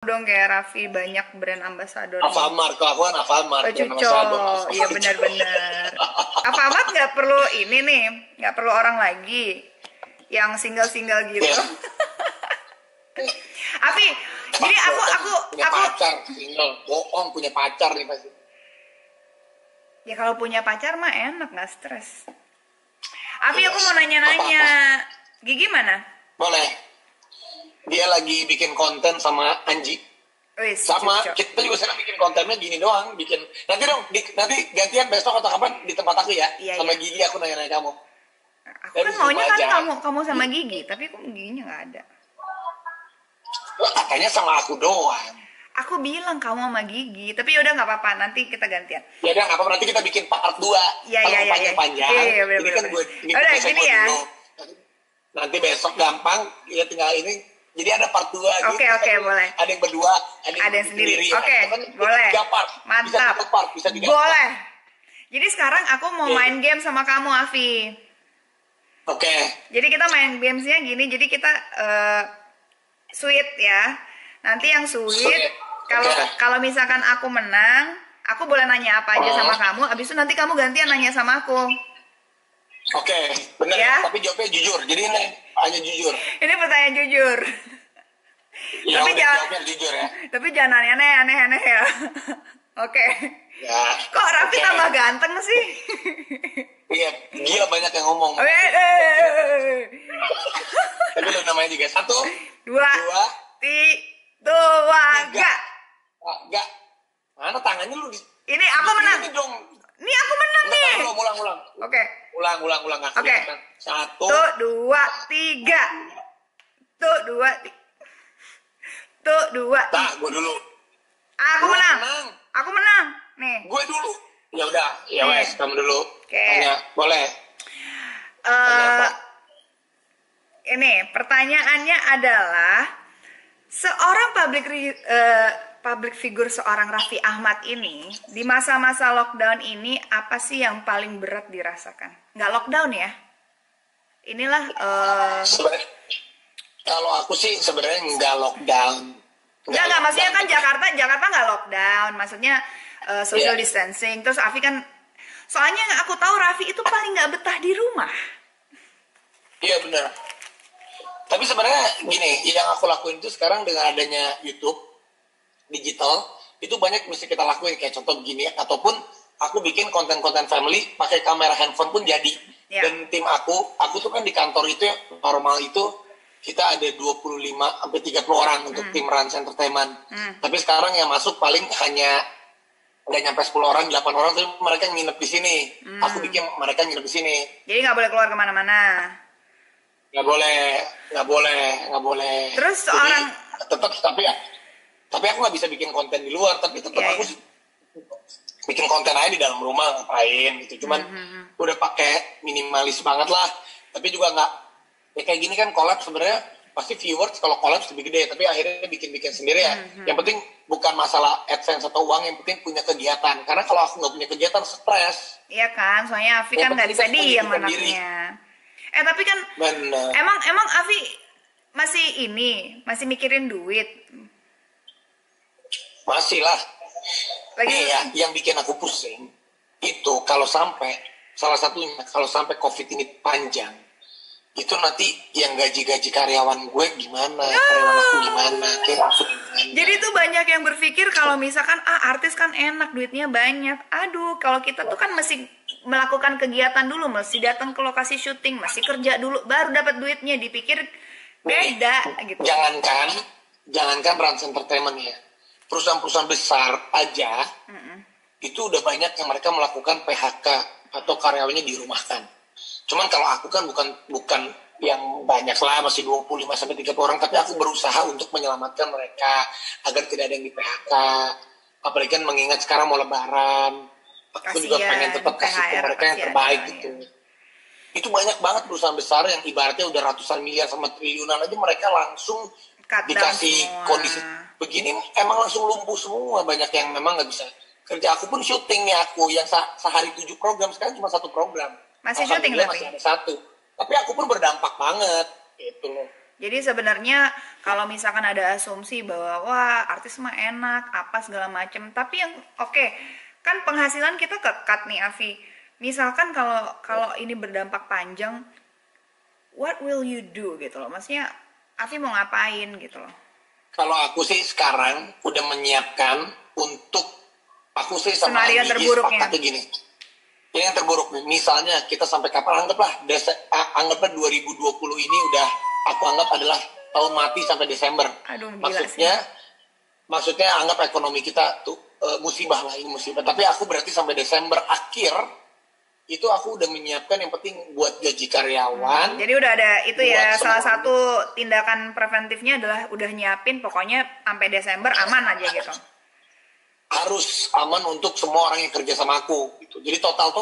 dong kayak Raffi banyak brand ambassador nih. Alfamart, kalau aku kan Alfamart. Oh, Cuco, iya benar-benar. Alfamart nggak perlu ini nih, nggak perlu orang lagi yang single-single gitu. Iya. Afi, jadi punya pacar, single, bohong punya pacar nih pasti. ya kalau punya pacar mah enak, nggak stres. Afi, aku mau nanya-nanya, Gigi mana? Boleh. Dia lagi bikin konten sama Anji. Wis, Sama Cuco. kita juga sekarang bikin kontennya gini doang, bikin nanti dong nanti gantian besok atau kapan di tempat aku ya. Iya, sama iya. Gigi aku nanya-nanya kamu. Aku Dari kan maunya Zoom kan aja. kamu sama Gigi, tapi kok Giginya nggak ada. Wah, katanya sama aku doang. Aku bilang kamu sama Gigi, tapi yaudah nggak apa-apa, nanti kita gantian. Ya udah nggak apa-apa, nanti kita bikin part 2. Iya, iya, iya, panjang-panjang. iya, bener, Ini kan bener. gue Udah, besok gini gue ya. dulu. Nanti besok gampang, ya tinggal ini. Jadi ada part 2 gitu. Oke, boleh. Ada yang berdua, Ada yang sendiri. Oke, Itu kan boleh. 3 part. Bisa Mantap. 3 part, bisa 3 part. Boleh. Jadi sekarang aku mau Oke. main game sama kamu, Afi. Oke. Jadi kita main gamesnya gini, jadi kita sweet ya. Nanti yang sweet, Sweet. kalau Oke. kalau misalkan aku menang, aku boleh nanya apa aja sama kamu. Abis itu nanti kamu gantian nanya sama aku. Oke, bener. Ya. Tapi jawabnya jujur. Jadi ini hanya jujur. Ini pertanyaan jujur. Ya, Tapi udah, jangan- jawabnya jujur ya. Tapi jangan aneh-aneh ya. Oke. Ya. Kok Raffi Oke. tambah ganteng sih? Iya, gila banyak yang ngomong. Tapi lu namanya juga. 1, Dua, 2, dua, Tiga. enggak. enggak. Mana tangannya lu di Ini aku menang. Ini dong. Ini aku menang Enggak, nih. ulang. Oke. Ulang. Nggak Oke. kelihatan. 1, Tuh, dua, tiga. Tuh, dua, Tuh, dua. Nah, gue dulu. Aku Gua menang. menang. Aku menang. Nih. Gue dulu. Ya udah, ya Oke. wes, kamu dulu. Oke. Tanya, boleh. eh apa? ini pertanyaannya adalah seorang public figure seorang Raffi Ahmad ini di masa-masa lockdown ini apa sih yang paling berat dirasakan? Nggak lockdown ya? Inilah Sebenarnya kalau aku sih sebenarnya nggak lockdown. nggak maksudnya kan lockdown. Jakarta nggak lockdown, maksudnya social Iya. distancing. Terus Afi kan soalnya yang aku tahu Raffi itu paling nggak betah di rumah. Iya benar. Tapi sebenarnya gini, yang aku lakuin itu sekarang dengan adanya YouTube digital itu banyak mesti kita lakuin, kayak contoh begini, ataupun aku bikin konten-konten family pakai kamera handphone pun jadi. Ya. Dan tim aku tuh kan di kantor itu ya, normal itu kita ada 25 sampai 30 orang untuk tim Rans Entertainment. Tapi sekarang yang masuk paling hanya nggak nyampe 10 orang, 8 orang, tapi mereka nginep di sini. Aku bikin mereka nginep di sini. Jadi nggak boleh keluar kemana-mana. Nggak boleh. Terus Jadi, seorang tetap tapi aku nggak bisa bikin konten di luar, tapi tetap Iya, aku iya. bikin konten aja di dalam rumah ngapain gitu. Cuman udah pakai minimalis banget lah, tapi juga nggak ya kayak gini kan collab sebenarnya pasti viewers kalau collab lebih gede, tapi akhirnya bikin sendiri ya. Yang penting bukan masalah AdSense atau uang, yang penting punya kegiatan. Karena kalau aku nggak punya kegiatan stres. Iya kan, soalnya Afi Ya, kan nggak bisa penting diam kita sendiri. anaknya. Tapi kan Bener. emang Afi masih mikirin duit. Masih lah. Lagi Ya, yang bikin aku pusing itu kalau sampai salah satunya kalau sampai COVID ini panjang, itu nanti yang gaji karyawan gue gimana, karyawan aku gimana, kayak maksudnya gimana. jadi tuh banyak yang berpikir kalau misalkan artis kan enak duitnya banyak. Aduh, kalau kita tuh kan mesti melakukan kegiatan dulu, mesti datang ke lokasi syuting, mesti kerja dulu baru dapat duitnya. Dipikir beda gitu. Jangankan Rans Entertainment ya, perusahaan-perusahaan besar aja itu udah banyak yang mereka melakukan PHK atau karyawannya dirumahkan. Cuman kalau aku kan bukan yang banyak lah, masih 25 sampai 30 orang, tapi aku berusaha untuk menyelamatkan mereka agar tidak ada yang di PHK. Apalagi kan mengingat sekarang mau lebaran, aku juga Kasian, pengen tetap kasih ke THR mereka yang kasian terbaik ya. gitu. Itu banyak banget perusahaan besar yang ibaratnya udah ratusan miliar sama triliunan aja mereka langsung Cut down dikasih semua. kondisi begini, emang langsung lumpuh semua. Banyak yang memang nggak bisa kerja. Aku pun syuting nih, aku yang sehari 7 program sekarang cuma 1 program. Masih syuting Alhamdulillah tapi? masih ada 1, tapi aku pun berdampak banget gitu loh. Jadi sebenarnya kalau misalkan ada asumsi bahwa wah artis mah enak apa segala macem, tapi yang oke, kan penghasilan kita kekat nih Avi. Misalkan kalau kalau ini berdampak panjang, what will you do gitu loh? Maksudnya Avi mau ngapain gitu loh? Kalau aku sih sekarang udah menyiapkan untuk, aku sih sama Senario Gigi terburuknya. sepakatnya gini. Yang terburuk nih, misalnya kita sampai kapan, anggaplah 2020 ini udah aku anggap adalah tahun mati sampai Desember. Aduh gila Maksudnya, sih. maksudnya anggap ekonomi kita tuh musibah lah, ini musibah. Tapi aku berarti sampai Desember akhir itu aku udah menyiapkan yang penting buat gaji karyawan, Jadi udah ada itu buat ya, salah semua satu tindakan preventifnya adalah udah nyiapin pokoknya sampai Desember aman aja gitu. harus aman untuk semua orang yang kerja sama aku gitu. Jadi total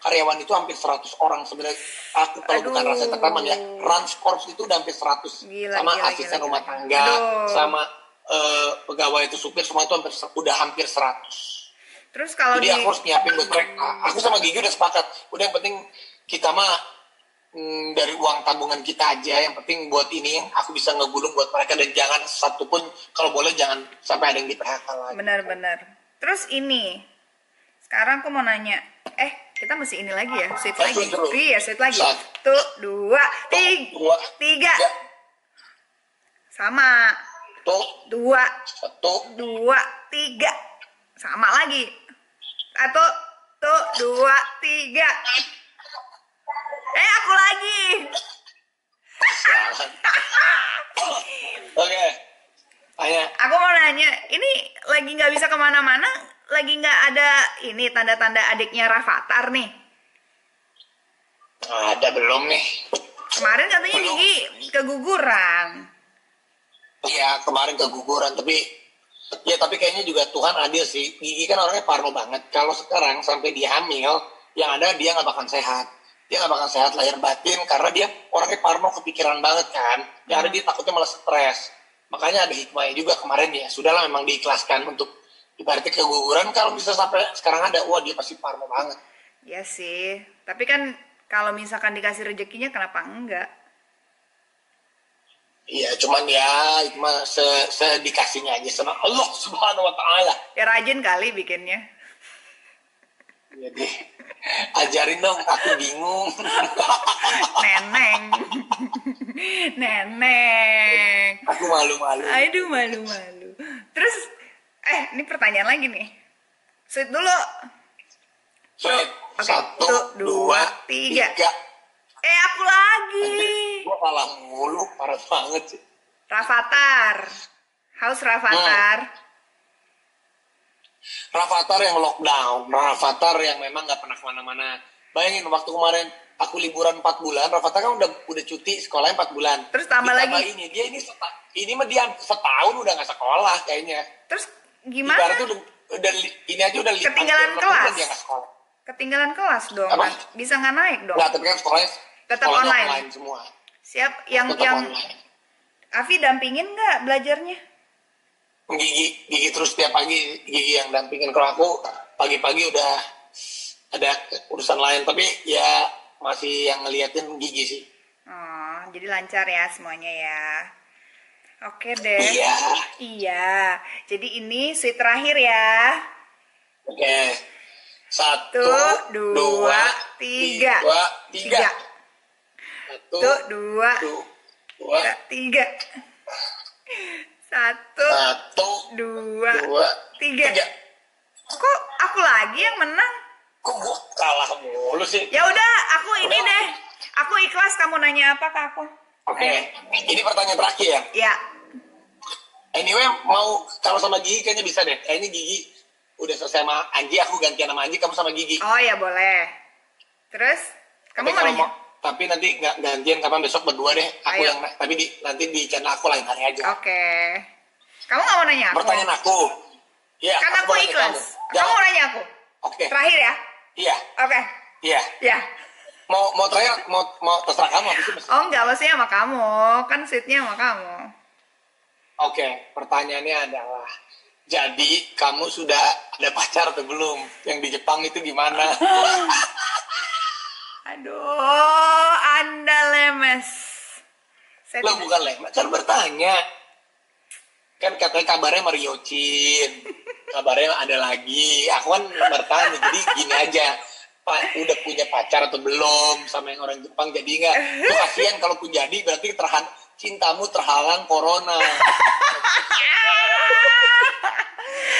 karyawan itu hampir 100 orang sebenarnya. Aku kalau bukan Aduh. rasa tertaman ya, Ranskorps itu udah hampir 100. Gila, Sama gila, asisten gila, rumah gila. tangga, Aduh. sama pegawai itu supir, semua itu udah hampir 100. Terus kalau Jadi di aku harus nyiapin buat mereka. Aku sama Gigi udah sepakat. Udah yang penting kita mah dari uang tabungan kita aja. Yang penting buat ini aku bisa ngegulung buat mereka, dan jangan satupun, kalau boleh jangan sampai ada yang di PHK lagi. benar-benar. Terus ini, sekarang aku mau nanya, kita mesti ini lagi ya, sweet lagi. Sweet dulu. Iya, sweet lagi. Satu. 1, 2, 3, 3. Sama. Tuh, 2, satu, 2, 3. Sama lagi. 1, 2, 3. Aku lagi. sialan. Oke, tanya. Aku mau nanya, ini lagi nggak bisa kemana-mana, lagi nggak ada ini tanda-tanda adiknya Rafathar nih. Ada belum nih? Kemarin katanya Belum. Gigi keguguran. Iya, kemarin keguguran, tapi kayaknya juga Tuhan adil sih. Gigi kan orangnya parno banget. Kalau sekarang sampai dia hamil, yang ada dia nggak bakal sehat. Dia nggak bakal sehat lahir batin karena dia orangnya parno, kepikiran banget kan. Yang ada dia takutnya malah stres. Makanya ada hikmahnya juga kemarin ya. Sudahlah, memang diikhlaskan untuk ibaratnya keguguran. Kalau bisa sampai sekarang ada, wah dia pasti parno banget. Ya sih, tapi kan kalau misalkan dikasih rezekinya kenapa enggak? Iya, cuman ya itu mah sedikasihnya aja sama Allah Subhanahu Wa Taala. Ya rajin kali bikinnya. Jadi ajarin dong, aku bingung. Neneng. Neneng. Aku malu-malu. Aduh malu-malu. Terus, ini pertanyaan lagi nih. Sweet dulu. Sweet. Oke, 1, 2, 3. Aku lagi. Gua kalah mulu, parah banget sih. Rafathar. House Rafathar. Rafathar yang lockdown, Rafathar yang memang nggak pernah kemana-mana. Bayangin waktu kemarin aku liburan 4 bulan, Rafathar kan udah cuti sekolahnya 4 bulan. Terus tambah ditambah lagi. ini mah dia setahun udah nggak sekolah kayaknya. Terus gimana? Ibaratnya udah ini aja udah Ketinggalan hampir 6 kelas. bulan dia nggak sekolah. Ketinggalan kelas dong. Apa? Bisa nggak naik dong. Nggak, tapi kan sekolahnya Tetap sekolahnya online. semua. Siap yang Tetap yang online. Avi dampingin nggak belajarnya? Gigi terus tiap pagi Gigi yang dampingin. Kalau aku pagi-pagi udah ada urusan lain, tapi ya masih yang ngeliatin Gigi sih. Oh, jadi lancar ya semuanya ya. Oke deh. Iya. Iya. Jadi ini sweet terakhir ya. Oke. 1, 2, 2, 3. 3. 1, 2, 2, 3. 1, 2, 3. Kok aku lagi yang menang? Kok gua kalah mulu sih? Ya udah, aku ini deh. Aku ikhlas kamu nanya apa ke aku. Oke. Ini pertanyaan terakhir ya. Ya. Anyway, mau kalau sama Gigi kayaknya bisa deh. Kayaknya Gigi udah selesai sama Anji, aku gantian sama Anji, kamu sama Gigi. Oh ya boleh. Terus kamu mau nanya? Tapi nanti nggak gantian, kapan besok berdua deh. Aku Ayo. yang tapi nanti di channel aku lain hari aja. Oke. Kamu nggak mau nanya aku? Pertanyaan aku. Ya. Kan aku mau nanya ikhlas. Kamu Jawab. mau nanya aku? Oke. Terakhir ya? Iya. Oke. Iya. Ya. Mau terakhir mau terserah kamu apa sih? Oh enggak, maksudnya sama kamu. Kan sweetnya sama kamu. Oke, pertanyaannya adalah, jadi kamu sudah ada pacar atau belum? Yang di Jepang itu gimana? Aduh, Anda lemes. Saya Lo tidak. bukan lema, kan bertanya. Kan katanya kabarnya Mario Chin, kabarnya ada lagi. Aku kan bertanya, jadi gini aja. Pak, udah punya pacar atau belum sama yang orang Jepang, jadi nggak? Itu kasihan kalau pun jadi, berarti cintamu terhalang corona.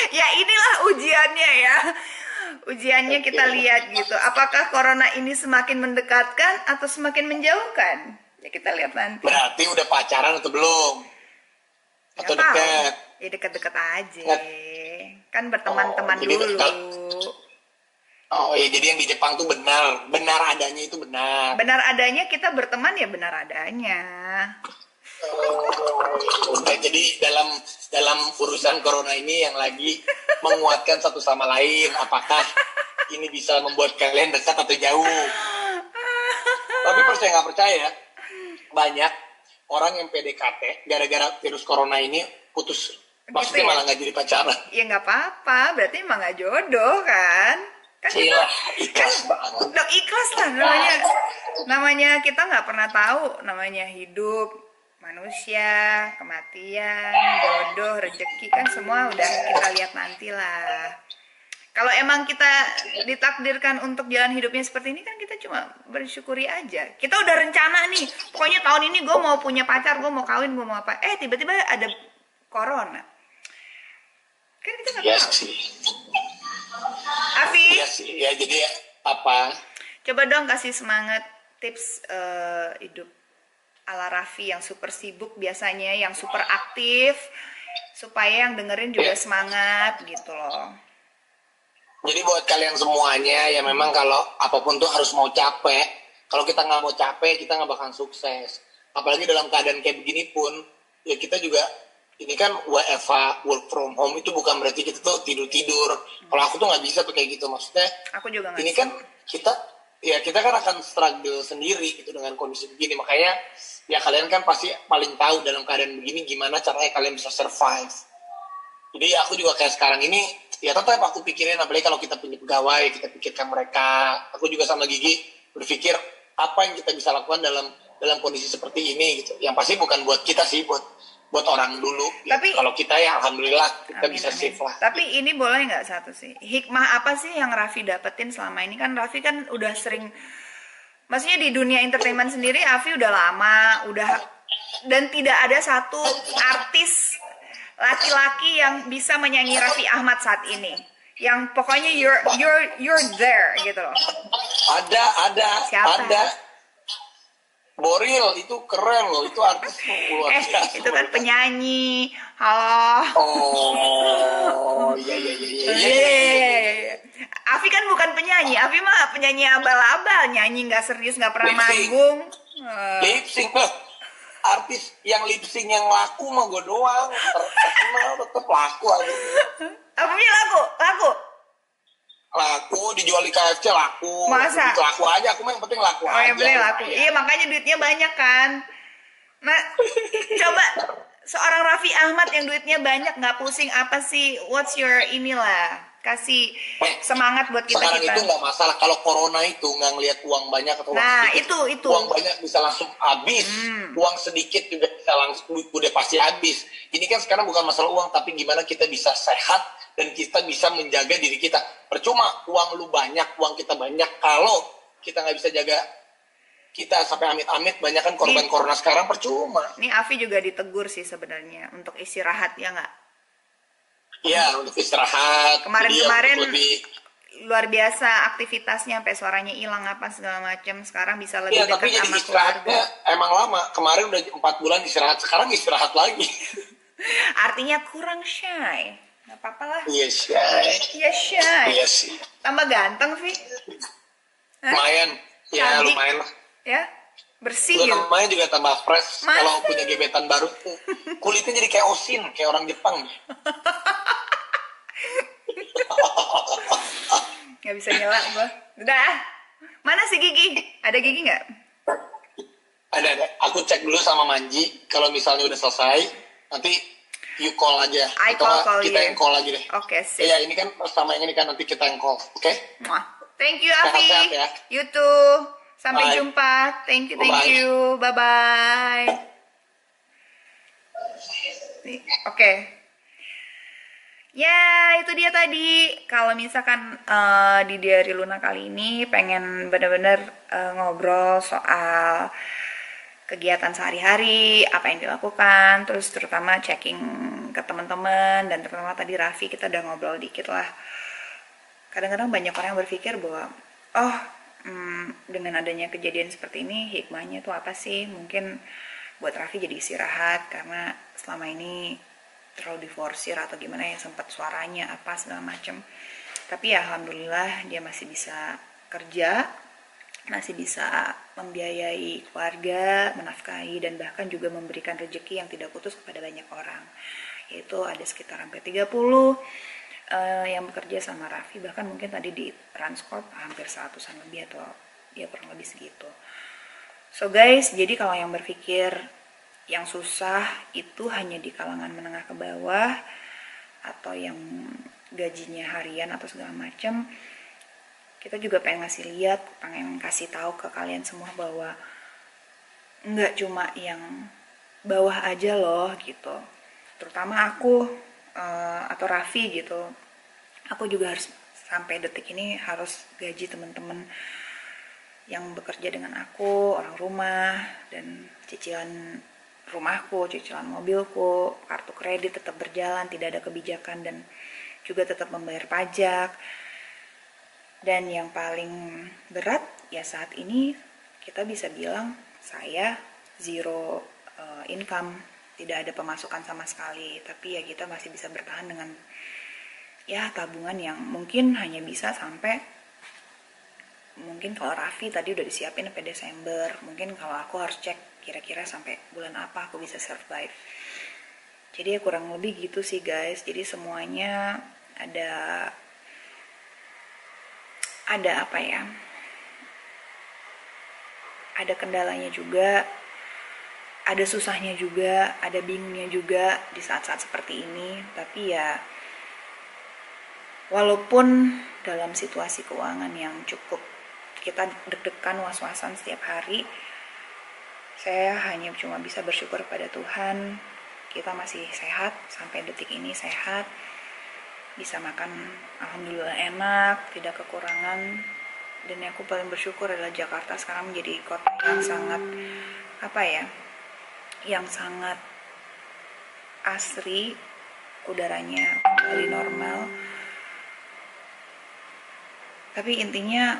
Ya inilah ujiannya ya. Ujiannya kita lihat gitu. Apakah corona ini semakin mendekatkan atau semakin menjauhkan? Ya kita lihat nanti. Berarti udah pacaran atau belum? Atau Nggak tahu. dekat? Ya deket-deket aja. Nggak. Kan berteman-teman jadi dulu. Oh iya, jadi yang di Jepang tuh benar adanya itu benar. Benar adanya kita berteman ya benar adanya. Udah, jadi dalam urusan corona ini yang lagi menguatkan satu sama lain, apakah ini bisa membuat kalian dekat atau jauh? Tapi percaya nggak percaya, banyak orang yang PDKT gara-gara virus corona ini putus, maksudnya ya? malah nggak jadi pacaran. Ya nggak apa-apa, berarti emang nggak jodoh kan? Kan kita Ikhlas banget. udah ikhlas lah namanya kita nggak pernah tahu namanya hidup manusia, kematian, jodoh, rezeki kan semua udah kita lihat nanti lah. Kalau emang kita ditakdirkan untuk jalan hidupnya seperti ini kan kita cuma bersyukuri aja. Kita udah rencana nih, pokoknya tahun ini gue mau punya pacar, gue mau kawin, gue mau apa. Tiba-tiba ada corona. Kan kita nggak Iya tahu. sih. Afi, Iya sih. Ya jadi apa? coba dong kasih semangat tips hidup ala Raffi yang super sibuk biasanya, yang super aktif, supaya yang dengerin juga semangat gitu loh. Jadi buat kalian semuanya ya memang kalau apapun tuh harus mau capek. Kalau kita nggak mau capek, kita nggak bakal sukses. Apalagi dalam keadaan kayak begini pun, ya kita juga, ini kan WFH, work from home, itu bukan berarti kita tuh tidur-tidur. Kalau aku tuh nggak bisa tuh kayak gitu. Maksudnya, Aku juga nggak ini bisa. kan kita kan akan struggle sendiri gitu dengan kondisi begini. Makanya ya kalian kan pasti paling tahu dalam keadaan begini gimana caranya kalian bisa survive. Jadi aku juga kayak sekarang ini, ya tetap aku pikirin, apalagi kalau kita punya pegawai, kita pikirkan mereka. Aku juga sama Gigi berpikir apa yang kita bisa lakukan dalam kondisi seperti ini gitu. Yang pasti bukan buat kita sih, buat orang dulu. Tapi kalau kita ya alhamdulillah kita amin, bisa amin. safe lah. Tapi ini boleh nggak satu sih, hikmah apa sih yang Raffi dapetin selama ini? Kan Raffi kan udah sering, maksudnya di dunia entertainment sendiri Raffi udah lama, dan tidak ada satu artis laki-laki yang bisa menyanyi Raffi Ahmad saat ini, yang pokoknya you're there gitu loh. Ada Siapa? ada Boril itu keren loh, itu artis luar biasa. Itu kan penyanyi. Halo. Oh iya. Afi kan bukan penyanyi, Afi mah penyanyi abal-abal, nyanyi nggak serius, nggak pernah Lip sync. manggung. Lip sync loh. Artis yang lip sync yang laku mah gue doang, terkenal tetep laku aja. Afinya laku. Laku dijual di KFC laku. Masa? Itu laku aja, aku mah yang penting laku Oh aja. ya boleh laku. Iya makanya duitnya banyak kan. Nah, coba seorang Raffi Ahmad yang duitnya banyak nggak pusing apa sih? What's your inilah? Kasih semangat buat kita. Sekarang itu nggak masalah, kalau corona itu nggak ngelihat uang banyak atau uang Nah, sedikit. itu. Uang banyak bisa langsung habis, uang sedikit juga bisa langsung udah pasti habis. Ini kan sekarang bukan masalah uang, tapi gimana kita bisa sehat dan kita bisa menjaga diri kita. Percuma uang lu banyak, uang kita banyak, kalau kita nggak bisa jaga kita sampai amit-amit, banyak kan korban corona sekarang, percuma. Ini Afi juga ditegur sih sebenarnya untuk istirahat ya nggak? Iya, untuk istirahat. Kemarin-kemarin Jadi, lebih luar biasa aktivitasnya, sampai suaranya hilang apa segala macam. Sekarang bisa lebih iya, tapi dekat jadi sama istirahatnya keluarga. emang lama. Kemarin udah 4 bulan istirahat, sekarang istirahat lagi. Artinya kurang shy. Nggak apa-apa lah. Iya sih. Ya shy. Iya sih. Tambah ganteng, Vi. Hah? Lumayan. Ya Cantik. lumayan lah. Ya, bersih Juga gitu. lumayan juga tambah fresh. Masa? Kalau punya gebetan baru, kulitnya jadi kayak Osin, kayak orang Jepang. Nggak bisa nyela gua. Udah. Mana si Gigi? Ada Gigi nggak? Ada. Aku cek dulu sama Manji. Kalau misalnya udah selesai, nanti you call aja. I Atau call kita you. yang call lagi deh. Oke, sip. Iya, ini kan sama yang ini kan nanti kita yang call. Oke? Muah. Thank you, Afi. Sehat-sehat ya. You too. Sampai Bye. jumpa. Thank you. Bye-bye. Bye-bye. Oke. Ya, itu dia tadi. Kalau misalkan di Diary Luna kali ini pengen bener-bener ngobrol soal kegiatan sehari-hari, apa yang dilakukan, terus terutama checking ke teman-teman, dan terutama tadi Raffi kita udah ngobrol dikit lah. Kadang-kadang banyak orang yang berpikir bahwa, oh, dengan adanya kejadian seperti ini, hikmahnya tuh apa sih? Mungkin buat Raffi jadi istirahat karena selama ini terlalu diforsir atau gimana ya, sempat suaranya apa segala macem. Tapi ya alhamdulillah dia masih bisa kerja, masih bisa membiayai keluarga, menafkahi, dan bahkan juga memberikan rezeki yang tidak putus kepada banyak orang. Yaitu ada sekitar hampir 30 yang bekerja sama Raffi, bahkan mungkin tadi di Transcorp hampir 100-an lebih atau ya kurang lebih segitu. So guys, jadi kalau yang berpikir yang susah itu hanya di kalangan menengah ke bawah atau yang gajinya harian atau segala macam, kita juga pengen ngasih lihat, pengen kasih tahu ke kalian semua bahwa nggak cuma yang bawah aja loh gitu. Terutama aku atau Raffi gitu. Aku juga harus sampai detik ini harus gaji teman-teman yang bekerja dengan aku, orang rumah, dan cicilan rumahku, cicilan mobilku, kartu kredit tetap berjalan, tidak ada kebijakan, dan juga tetap membayar pajak. Dan yang paling berat ya saat ini kita bisa bilang saya zero income, tidak ada pemasukan sama sekali, tapi ya kita masih bisa bertahan dengan ya tabungan yang mungkin hanya bisa sampai, mungkin kalau Raffi tadi udah disiapin sampai Desember, mungkin kalau aku harus cek kira-kira sampai bulan apa aku bisa survive. Jadi ya kurang lebih gitu sih guys. Jadi semuanya ada apa ya, ada kendalanya juga, ada susahnya juga, ada bingungnya juga di saat-saat seperti ini. Tapi ya walaupun dalam situasi keuangan yang cukup kita deg-degan, was-wasan setiap hari, saya hanya cuma bisa bersyukur pada Tuhan kita masih sehat, sampai detik ini sehat, bisa makan alhamdulillah enak, tidak kekurangan. Dan yang aku paling bersyukur adalah Jakarta sekarang menjadi kota yang sangat apa ya, yang sangat asri, udaranya kembali normal. Tapi intinya